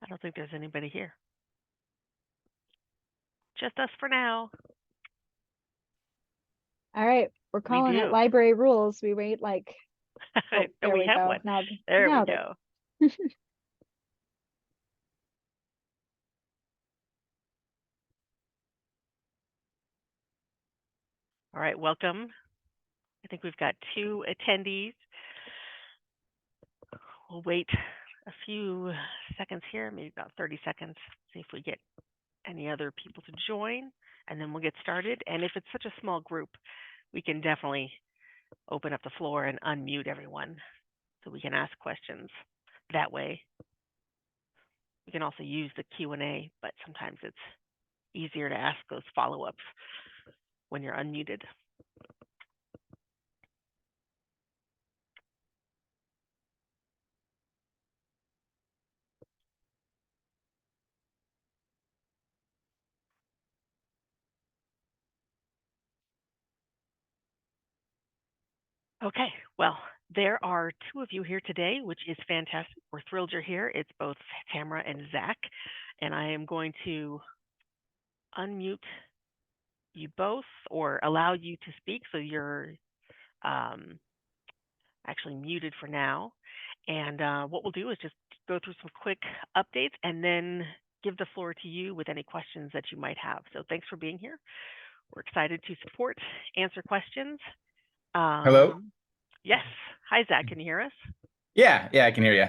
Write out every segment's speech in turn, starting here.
I don't think there's anybody here. Just us for now. All right, we're We calling it do. library rules. We wait like, oh, And there we we have go. one. Now, There we now go. All right, welcome. I think we've got 2 attendees. We'll wait a few seconds here, maybe about 30 seconds, see if we get any other people to join, and then we'll get started. And if it's such a small group, we can definitely open up the floor and unmute everyone so we can ask questions that way. We can also use the Q&A, but sometimes it's easier to ask those follow-ups when you're unmuted. Okay, well, there are 2 of you here today, which is fantastic. We're thrilled you're here. It's both Tamara and Zach, and I am going to unmute you both or allow you to speak so you're actually muted for now. And what we'll do is just go through some quick updates and then give the floor to you with any questions that you might have. So thanks for being here. We're excited to support, answer questions. Hello? Yes. Hi, Zach. Can you hear us? Yeah, I can hear you.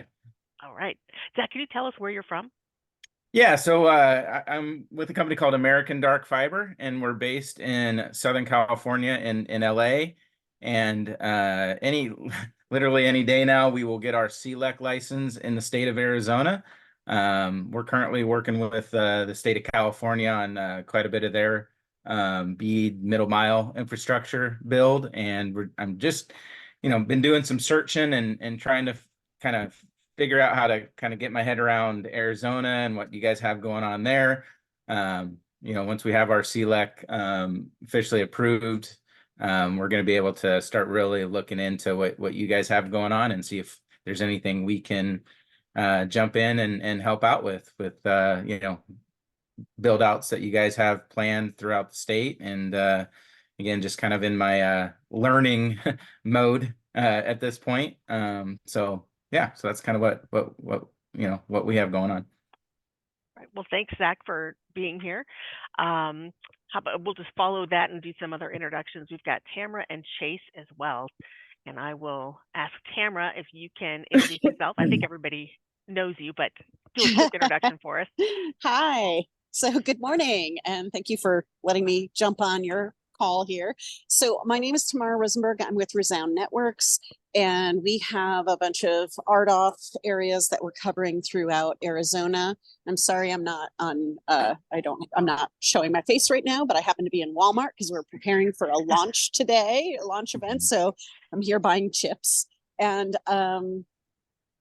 All right. Zach, can you tell us where you're from? Yeah, so I'm with a company called American Dark Fiber, and we're based in Southern California in LA. And literally any day now, we will get our CLEC license in the state of Arizona. We're currently working with the state of California on quite a bit of their BEAD middle mile infrastructure build, and I'm just been doing some searching and trying to kind of figure out how to kind of get my head around Arizona and what you guys have going on there. Once we have our CLEC officially approved, we're going to be able to start really looking into what you guys have going on and see if there's anything we can jump in and help out with build outs that you guys have planned throughout the state. And again, just kind of in my learning mode at this point. So that's kind of what we have going on. Right. Well, thanks, Zach, for being here. How about we'll just follow that and do some other introductions. We've got Tamara and Chase as well. And I will ask Tamara if you can introduce yourself. I think everybody knows you, but do a quick introduction for us. Hi. So good morning, and thank you for letting me jump on your call here. So my name is Tamara Rosenberg. I'm with Resound Networks, and we have a bunch of RDOF areas that we're covering throughout Arizona. I'm sorry I'm not on, I'm not showing my face right now, but I happen to be in Walmart because we're preparing for a launch today, a launch event. So I'm here buying chips. And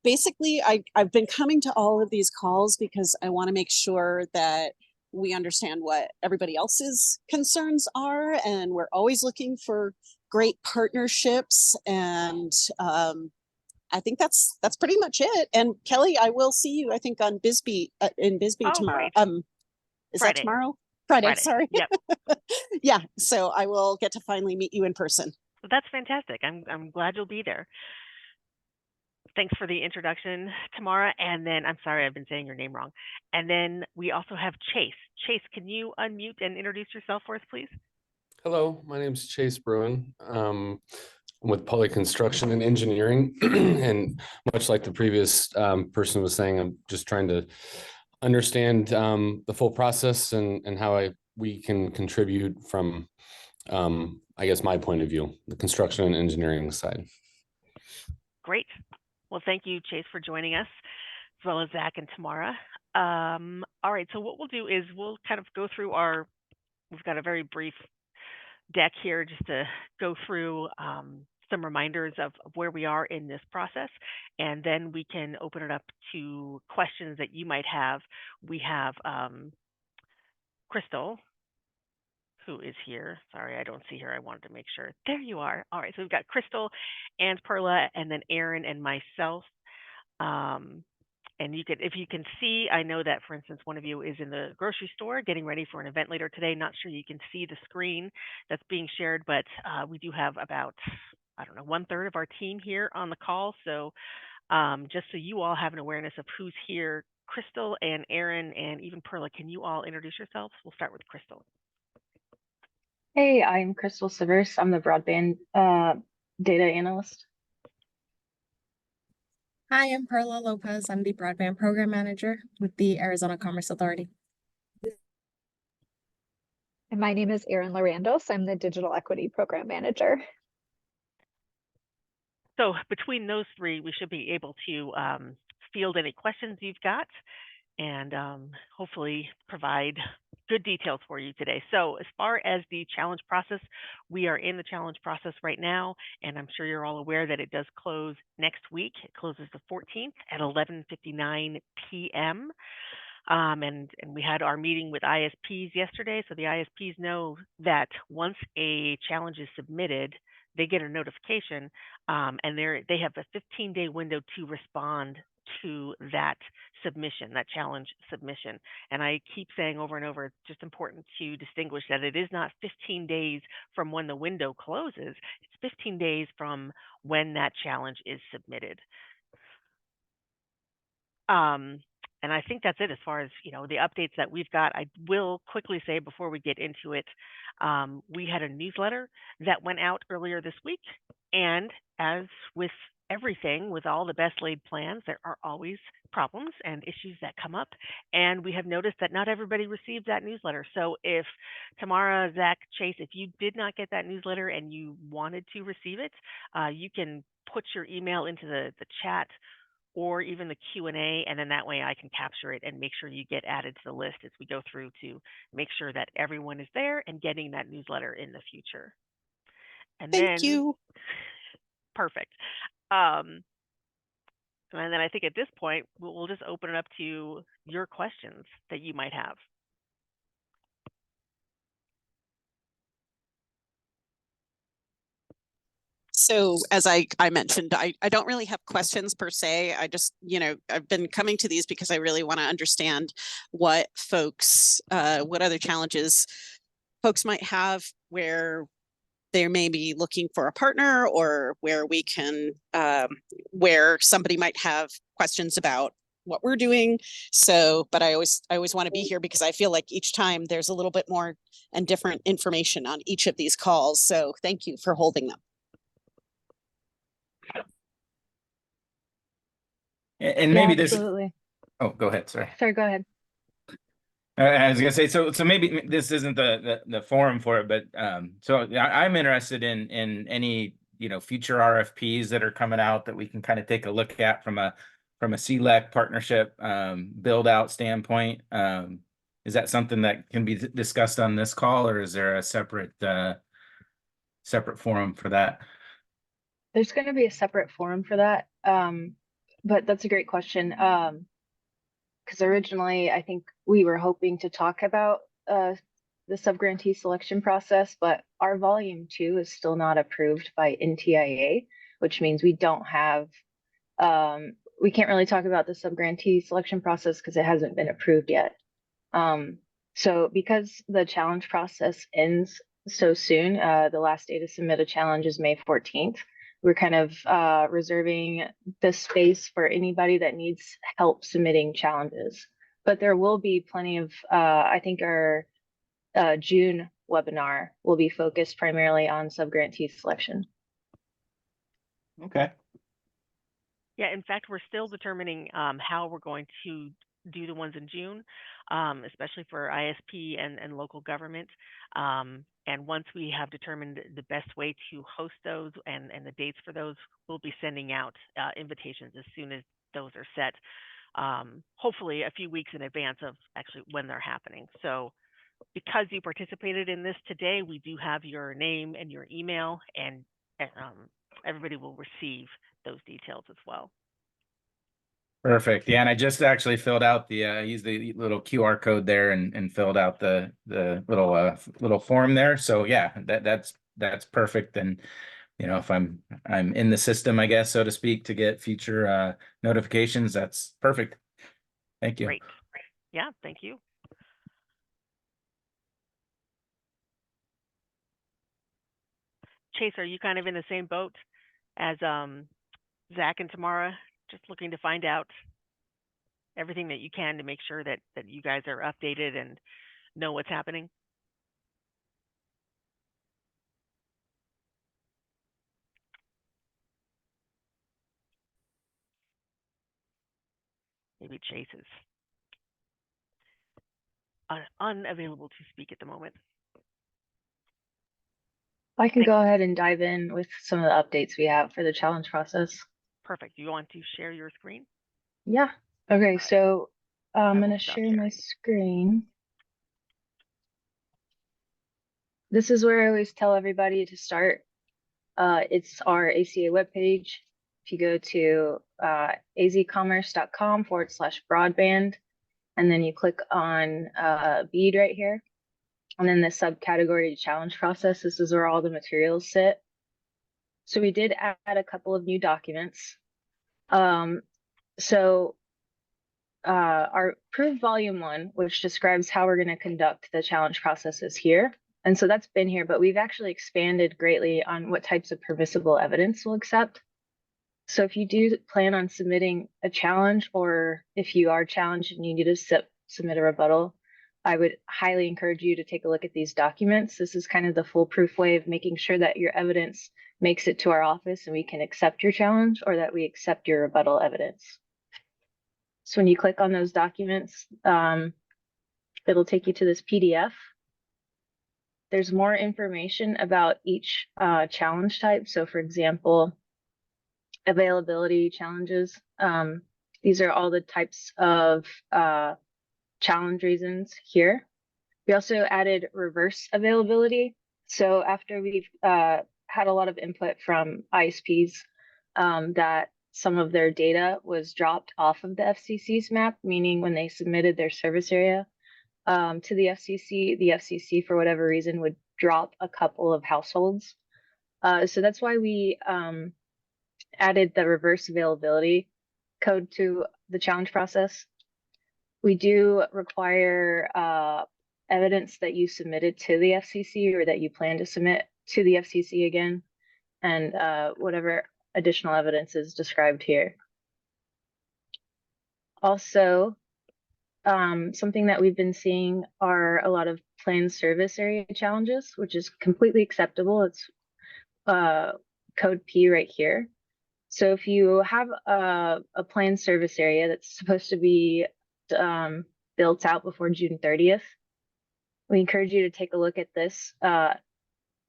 basically, I've been coming to all of these calls because I want to make sure that we understand what everybody else's concerns are, and we're always looking for great partnerships. And I think that's pretty much it. And Kelly, I will see you, I think, on Bisbee in Bisbee tomorrow. Great. Is Friday. That tomorrow? Friday. Sorry. Yep. Yeah. So I will get to finally meet you in person. Well, that's fantastic. I'm glad you'll be there. Thanks for the introduction, Tamara. And then, I'm sorry, I've been saying your name wrong. And then we also have Chase. Chase, can you unmute and introduce yourself for us, please? Hello, my name is Chase Bruin. I'm with Poly Construction and Engineering. And much like the previous person was saying, I'm just trying to understand the full process and how we can contribute from, I guess, my point of view, the construction and engineering side. Great. Well, thank you, Chase, for joining us, as well as Zach and Tamara. All right, so what we'll do is we'll kind of go through we've got a very brief deck here just to go through some reminders of where we are in this process, and then we can open it up to questions that you might have. We have Crystal, who is here. Sorry, I don't see her. I wanted to make sure. There you are. All right, so we've got Crystal and Perla, and then Aaron and myself. And you could, if you can see, I know that, for instance, one of you is in the grocery store getting ready for an event later today. Not sure you can see the screen that's being shared, but we do have about, I don't know, 1/3 of our team here on the call. So just so you all have an awareness of who's here, Crystal and Aaron and even Perla, can you all introduce yourselves? We'll start with Crystal. Hey, I'm Crystal Sivers. I'm the broadband data analyst. Hi, I'm Perla Lopez. I'm the Broadband Program Manager with the Arizona Commerce Authority. And my name is Erin Larandos. I'm the Digital Equity Program Manager. So between those three, we should be able to field any questions you've got and hopefully provide good details for you today. So as far as the challenge process, we are in the challenge process right now, and I'm sure you're all aware that it does close next week. It closes the 14th at 11:59 p.m. And we had our meeting with ISPs yesterday, so the ISPs know that once a challenge is submitted, they get a notification, and they have a 15-day window to respond to that submission, that challenge submission. And I keep saying over and over, it's just important to distinguish that it is not 15 days from when the window closes. It's 15 days from when that challenge is submitted. And I think that's it as far as, you know, the updates that we've got. I will quickly say before we get into it, we had a newsletter that went out earlier this week. And as with everything, with all the best laid plans, there are always problems and issues that come up. And we have noticed that not everybody received that newsletter. So if Tamara, Zach, Chase, if you did not get that newsletter and you wanted to receive it, you can put your email into the chat or even the Q&A, and then that way I can capture it and make sure you get added to the list as we go through to make sure that everyone is there and getting that newsletter in the future. And Thank then, you. perfect. And then I think at this point, we'll just open it up to your questions that you might have. So as I mentioned, I don't really have questions per se. I just, you know, I've been coming to these because I really want to understand what folks, what other challenges folks might have where they may be looking for a partner, or where we can, where somebody might have questions about what we're doing. So, but I always want to be here because I feel like each time there's a little bit more and different information on each of these calls. So thank you for holding them. And maybe Yeah, this, absolutely. oh, go ahead, sorry. Sorry, go ahead. I was gonna say, so maybe this isn't the forum for it, but so I'm interested in any, you know, future RFPs that are coming out that we can kind of take a look at from a CLEC partnership build out standpoint. Is that something that can be discussed on this call, or is there a separate forum for that? There's going to be a separate forum for that. But that's a great question. Because originally I think we were hoping to talk about the subgrantee selection process, but our volume 2 is still not approved by NTIA, which means we don't have, we can't really talk about the subgrantee selection process because it hasn't been approved yet. So because the challenge process ends so soon, the last day to submit a challenge is May 14th. We're kind of reserving the space for anybody that needs help submitting challenges. But there will be plenty of, I think our June webinar will be focused primarily on subgrantee selection. Okay. Yeah, in fact, we're still determining how we're going to do the ones in June, especially for ISP and local government. And once we have determined the best way to host those and the dates for those, we'll be sending out invitations as soon as those are set, hopefully a few weeks in advance of actually when they're happening. So because you participated in this today, we do have your name and your email, and everybody will receive those details as well. Perfect. Yeah, and I just actually filled out the used the little QR code there and filled out the little form there. So yeah, that's perfect. And you know, if I'm in the system, I guess, so to speak, to get future notifications, that's perfect. Thank you. Great. Yeah, thank you. Chase, are you kind of in the same boat as Zach and Tamara, just looking to find out everything that you can to make sure that you guys are updated and know what's happening? Maybe Chase is unavailable to speak at the moment. I can go ahead and dive in with some of the updates we have for the challenge process. Perfect. You want to share your screen? Yeah. Okay, right. so I'm I going will to stop share my sharing. screen. This is where I always tell everybody to start. It's our ACA webpage. If you go to azcommerce.com/broadband, and then you click on BEAD right here, and then the subcategory challenge process, this is where all the materials sit. So we did add a couple of new documents. Our approved volume 1, which describes how we're going to conduct the challenge process, is here. And so that's been here, but we've actually expanded greatly on what types of permissible evidence we'll accept. So if you do plan on submitting a challenge, or if you are challenged and you need to submit a rebuttal, I would highly encourage you to take a look at these documents. This is kind of the foolproof way of making sure that your evidence makes it to our office and we can accept your challenge, or that we accept your rebuttal evidence. So when you click on those documents, it'll take you to this PDF. There's more information about each challenge type. So for example, availability challenges. These are all the types of challenge reasons here. We also added reverse availability. So after we've had a lot of input from ISPs that some of their data was dropped off of the FCC's map, meaning when they submitted their service area to the FCC for whatever reason would drop a couple of households. So that's why we added the reverse availability code to the challenge process. We do require evidence that you submitted to the FCC, or that you plan to submit to the FCC again, and whatever additional evidence is described here. Also, something that we've been seeing are a lot of planned service area challenges, which is completely acceptable. It's code P right here. So if you have a planned service area that's supposed to be built out before June 30th, we encourage you to take a look at this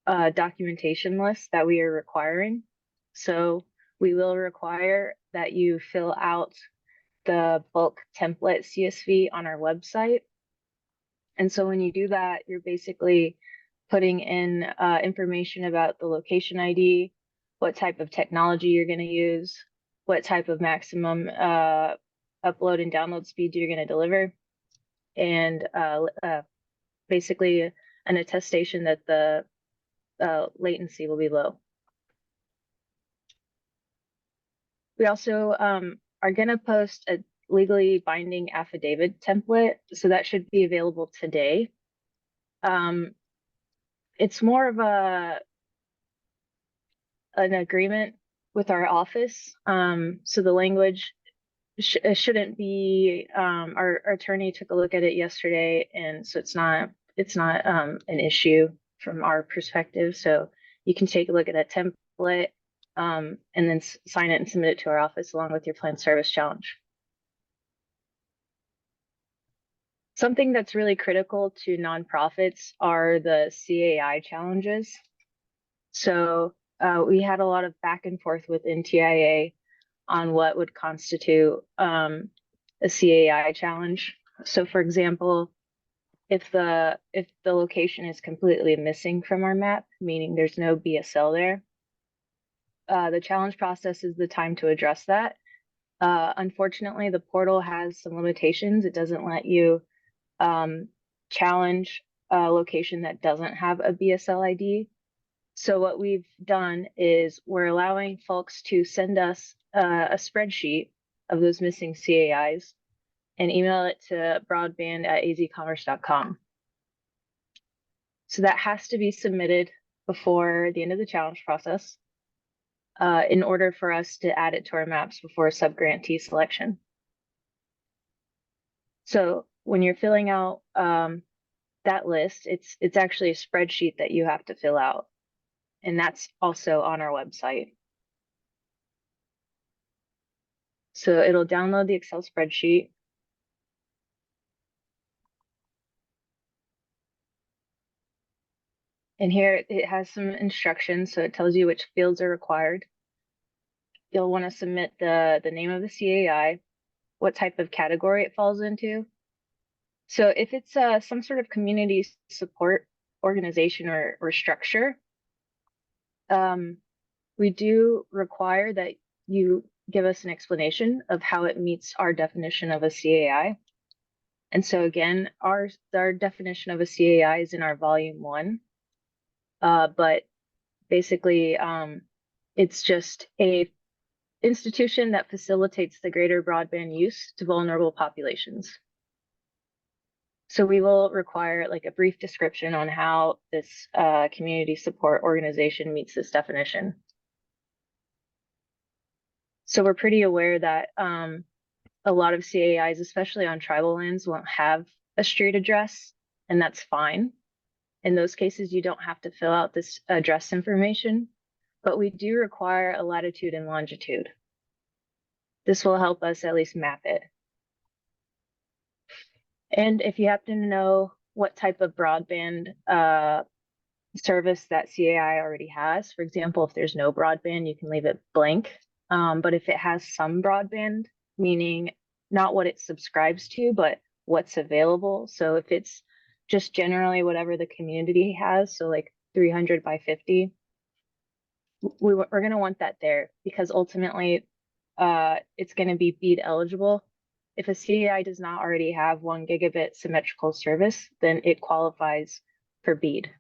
documentation list that we are requiring. So we will require that you fill out the bulk template CSV on our website. And so when you do that, you're basically putting in information about the location ID, what type of technology you're going to use, what type of maximum upload and download speed you're going to deliver, and basically an attestation that the latency will be low. We also are going to post a legally binding affidavit template, so that should be available today. It's more of an agreement with our office, so the language shouldn't be. Our attorney took a look at it yesterday, and so it's not an issue from our perspective. So you can take a look at that template and then sign it and submit it to our office along with your planned service challenge. Something that's really critical to nonprofits are the CAI challenges. So we had a lot of back and forth with NTIA on what would constitute a CAI challenge. So for example, if the location is completely missing from our map, meaning there's no BSL there, the challenge process is the time to address that. Unfortunately, the portal has some limitations. It doesn't let you challenge a location that doesn't have a BSL ID. So what we've done is we're allowing folks to send us a spreadsheet of those missing CAIs. and email it to broadband@azcommerce.com. So that has to be submitted before the end of the challenge process in order for us to add it to our maps before subgrantee selection. So when you're filling out that list, it's actually a spreadsheet that you have to fill out. And that's also on our website. So it'll download the Excel spreadsheet. And here it has some instructions. So it tells you which fields are required. You'll want to submit the name of the CAI, what type of category it falls into. So if it's some sort of community support organization or structure, we do require that you give us an explanation of how it meets our definition of a CAI. And so again, our definition of a CAI is in our volume 1. But basically, it's just a institution that facilitates the greater broadband use to vulnerable populations. So we will require like a brief description on how this community support organization meets this definition. So we're pretty aware that a lot of CAIs, especially on tribal lands, won't have a street address, and that's fine. In those cases, you don't have to fill out this address information, but we do require a latitude and longitude. This will help us at least map it. And if you happen to know what type of broadband service that CAI already has, for example, if there's no broadband, you can leave it blank. But if it has some broadband, meaning not what it subscribes to, but what's available. So if it's just generally whatever the community has, so like 300 by 50, we're going to want that there because ultimately it's going to be BEAD eligible. If a CAI does not already have 1 gigabit symmetrical service, then it qualifies for BEAD.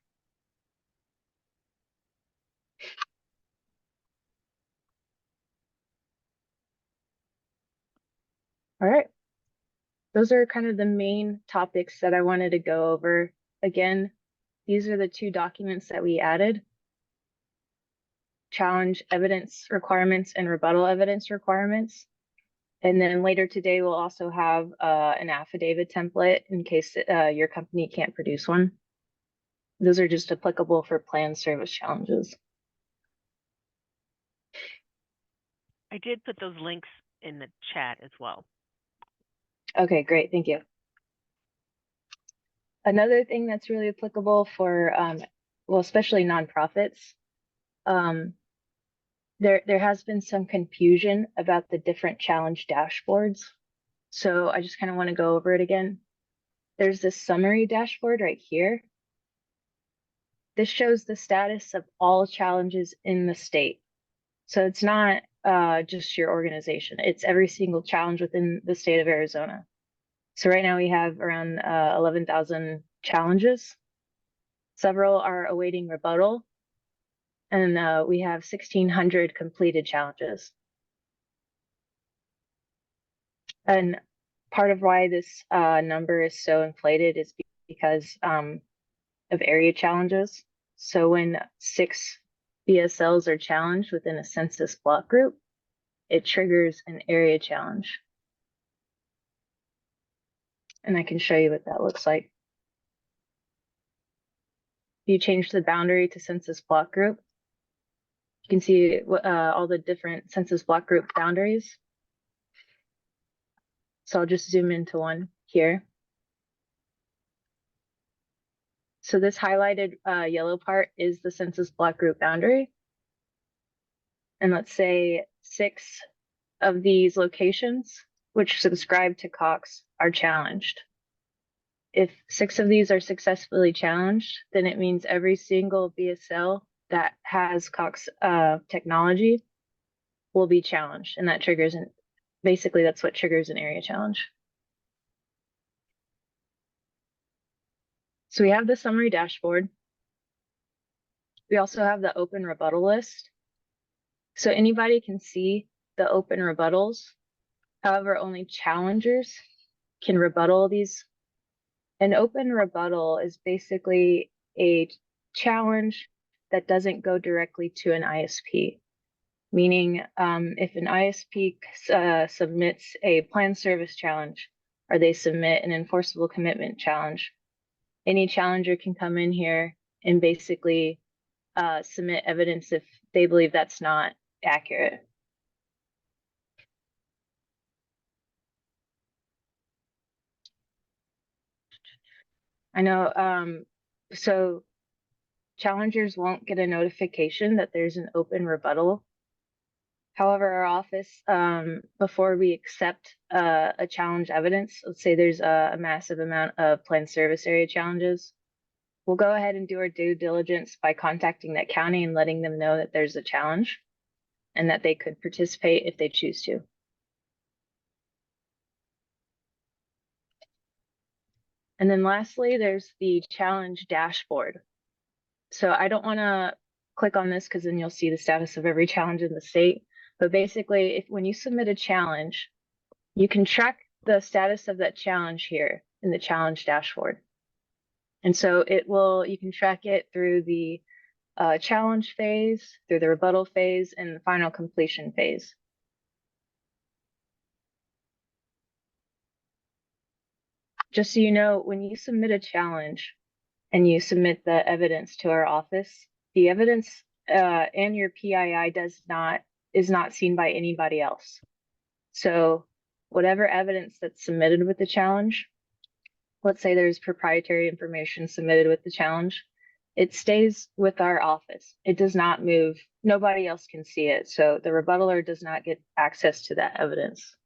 All right. Those are kind of the main topics that I wanted to go over. Again, these are the 2 documents that we added: challenge evidence requirements and rebuttal evidence requirements. And then later today, we'll also have an affidavit template in case your company can't produce one. Those are just applicable for planned service challenges. I did put those links in the chat as well. Okay, great. Thank you. Another thing that's really applicable for, well, especially nonprofits, there has been some confusion about the different challenge dashboards. So I just kind of want to go over it again. There's this summary dashboard right here. This shows the status of all challenges in the state. So it's not just your organization. It's every single challenge within the state of Arizona. So right now we have around 11,000 challenges. Several are awaiting rebuttal. And we have 1,600 completed challenges. And part of why this number is so inflated is because of area challenges. So when 6 BSLs are challenged within a census block group, it triggers an area challenge. And I can show you what that looks like. If you change the boundary to census block group, you can see all the different census block group boundaries. So I'll just zoom into one here. So this highlighted yellow part is the census block group boundary. And let's say 6 of these locations, which subscribe to Cox, are challenged. If 6 of these are successfully challenged, then it means every single BSL that has Cox technology will be challenged. And that triggers, basically that's what triggers an area challenge. So we have the summary dashboard. We also have the open rebuttal list. So anybody can see the open rebuttals. However, only challengers can rebuttal these. An open rebuttal is basically a challenge that doesn't go directly to an ISP. Meaning, if an ISP submits a planned service challenge or they submit an enforceable commitment challenge, any challenger can come in here and basically submit evidence if they believe that's not accurate. I know, so challengers won't get a notification that there's an open rebuttal. However, our office, before we accept a challenge evidence, let's say there's a massive amount of planned service area challenges, we'll go ahead and do our due diligence by contacting that county and letting them know that there's a challenge and that they could participate if they choose to. And then lastly, there's the challenge dashboard. So I don't want to click on this because then you'll see the status of every challenge in the state. But basically, when you submit a challenge, you can track the status of that challenge here in the challenge dashboard. And so you can track it through the challenge phase, through the rebuttal phase, and the final completion phase. Just so you know, when you submit a challenge and you submit the evidence to our office, the evidence and your PII is not seen by anybody else. So whatever evidence that's submitted with the challenge, let's say there's proprietary information submitted with the challenge, it stays with our office. It does not move. Nobody else can see it. So the rebuttaler does not get access to that evidence.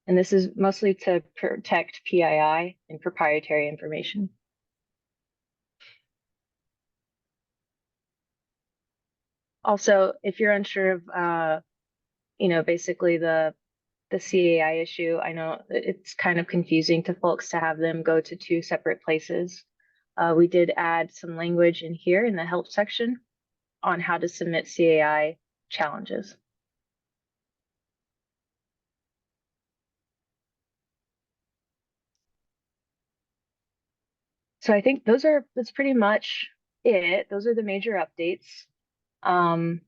And this is mostly to protect PII and proprietary information. Also, if you're unsure of, basically the CAI issue, I know it's kind of confusing to folks to have them go to two separate places. We did add some language in here in the help section on how to submit CAI challenges. So I think that's pretty much it. Those are the major updates. And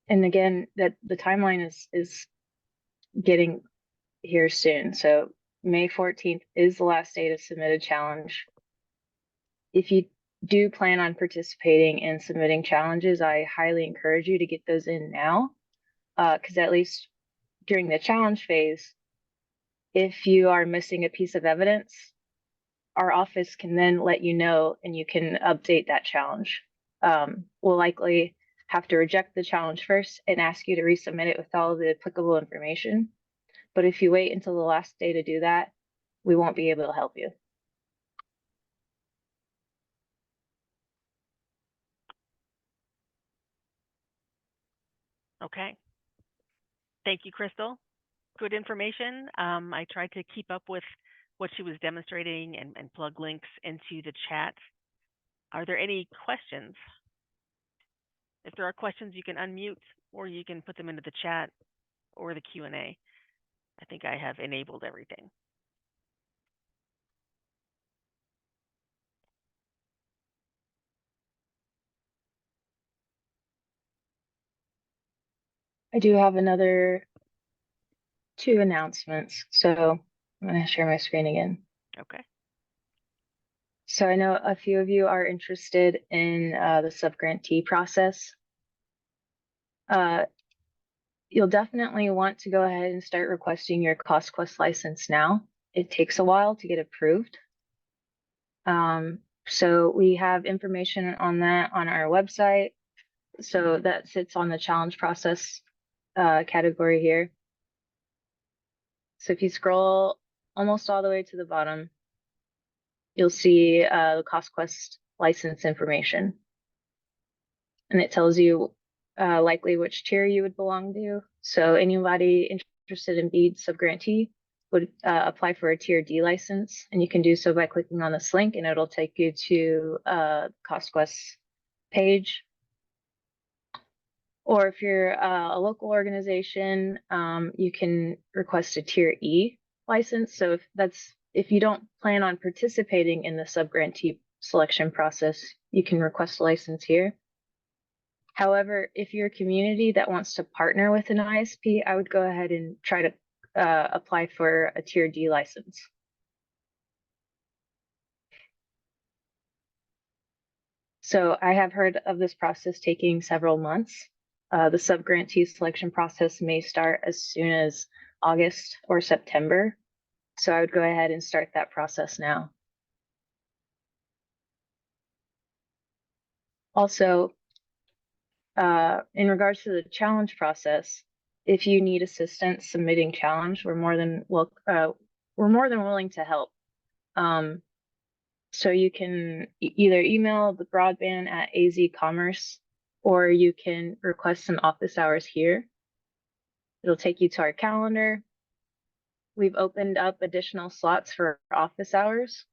again, that the timeline is getting here soon. So May 14th is the last day to submit a challenge. If you do plan on participating in submitting challenges, I highly encourage you to get those in now, because at least during the challenge phase, if you are missing a piece of evidence, our office can then let you know and you can update that challenge. We'll likely have to reject the challenge first and ask you to resubmit it with all of the applicable information. But if you wait until the last day to do that, we won't be able to help you. Okay. Thank you, Crystal. Good information. I tried to keep up with what she was demonstrating and plug links into the chat. Are there any questions? If there are questions, you can unmute or you can put them into the chat or the Q&A. I think I have enabled everything. I do have another 2 announcements. So I'm going to share my screen again. Okay. So I know a few of you are interested in the subgrantee process. You'll definitely want to go ahead and start requesting your CostQuest license now. It takes a while to get approved. So we have information on that on our website. So that sits on the challenge process category here. So if you scroll almost all the way to the bottom, you'll see the CostQuest license information. And it tells you likely which tier you would belong to. So anybody interested in BEAD subgrantee would apply for a tier D license. And you can do so by clicking on this link and it'll take you to CostQuest page. Or if you're a local organization, you can request a Tier E license. So if you don't plan on participating in the subgrantee selection process, you can request a license here. However, if you're a community that wants to partner with an ISP, I would go ahead and try to apply for a Tier D license. So I have heard of this process taking several months. The subgrantee selection process may start as soon as August or September. So I would go ahead and start that process now. Also, in regards to the challenge process, if you need assistance submitting challenge, we're more than willing to help. So you can either email the broadband at AZ Commerce, or you can request some office hours here. It'll take you to our calendar. We've opened up additional slots for office hours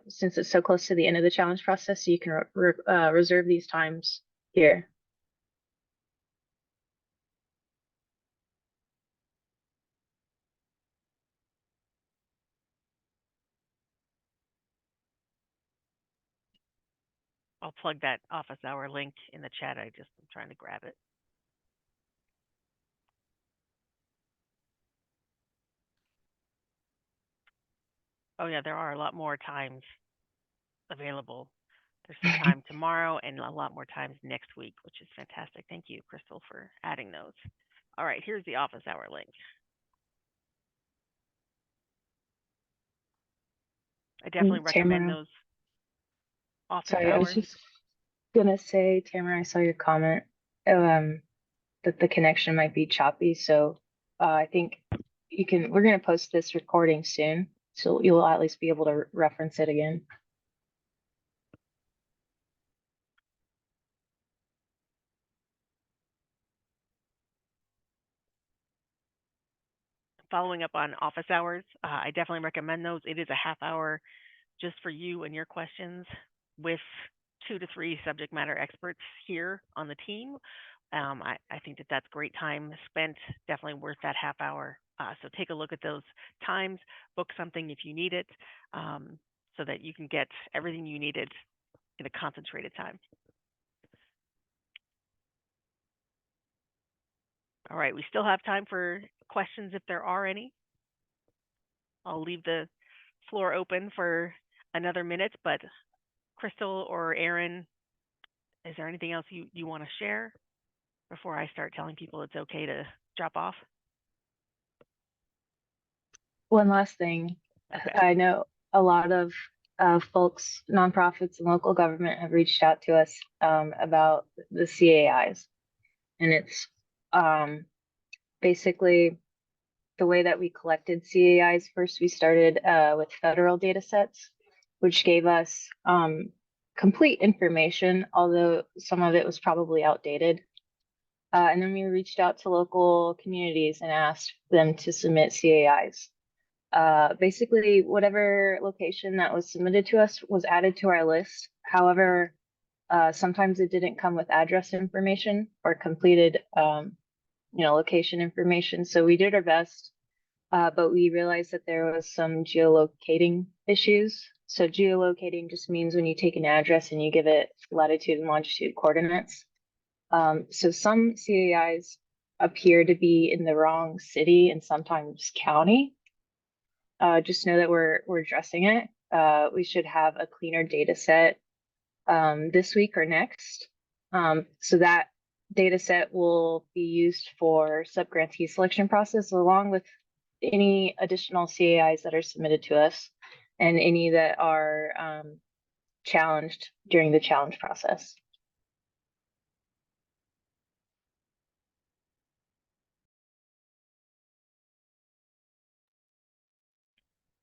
since it's so close to the end of the challenge process. So you can reserve these times here. I'll plug that office hour link in the chat. I'm trying to grab it. Oh yeah, there are a lot more times available. There's some time tomorrow and a lot more times next week, which is fantastic. Thank you, Crystal, for adding those. All right, here's the office hour link. I definitely recommend those office Sorry, hours. I was just gonna say, Tamara, I saw your comment that the connection might be choppy. So I think we're gonna post this recording soon, so you'll at least be able to reference it again. Following up on office hours, I definitely recommend those. It is a half hour just for you and your questions with 2 to 3 subject matter experts here on the team. I think that's great time spent, definitely worth that half hour. So take a look at those times, book something if you need it, so that you can get everything you needed in a concentrated time. All right, we still have time for questions if there are any. I'll leave the floor open for another minute, but Crystal or Aaron, is there anything else you want to share before I start telling people it's okay to drop off? One last thing. Okay. I know a lot of folks, nonprofits and local government have reached out to us about the CAIs. And it's basically the way that we collected CAIs. First, we started with federal data sets, which gave us complete information, although some of it was probably outdated. And then we reached out to local communities and asked them to submit CAIs. Basically, whatever location that was submitted to us was added to our list. However, sometimes it didn't come with address information or completed location information. So we did our best, but we realized that there was some geolocating issues. So geolocating just means when you take an address and you give it latitude and longitude coordinates. So some CAIs appear to be in the wrong city and sometimes county. Just know that we're addressing it. We should have a cleaner data set this week or next. So that data set will be used for subgrantee selection process, along with any additional CAIs that are submitted to us and any that are challenged during the challenge process.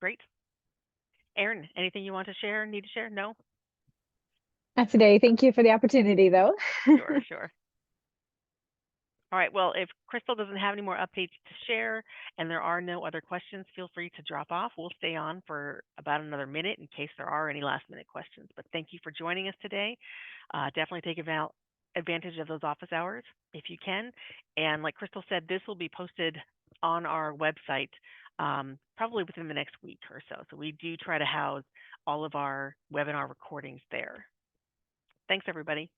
Great. Aaron, anything you want to share, need to share? No? Not today. Thank you for the opportunity, though. Sure, sure. All right, well, if Crystal doesn't have any more updates to share and there are no other questions, feel free to drop off. We'll stay on for about another minute in case there are any last minute questions. But thank you for joining us today. Definitely take advantage of those office hours if you can. And like Crystal said, this will be posted on our website probably within the next week or so. So we do try to house all of our webinar recordings there. Thanks, everybody.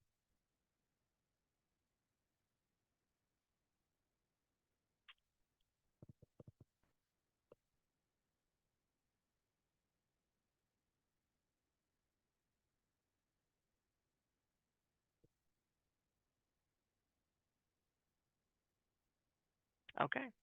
Okay.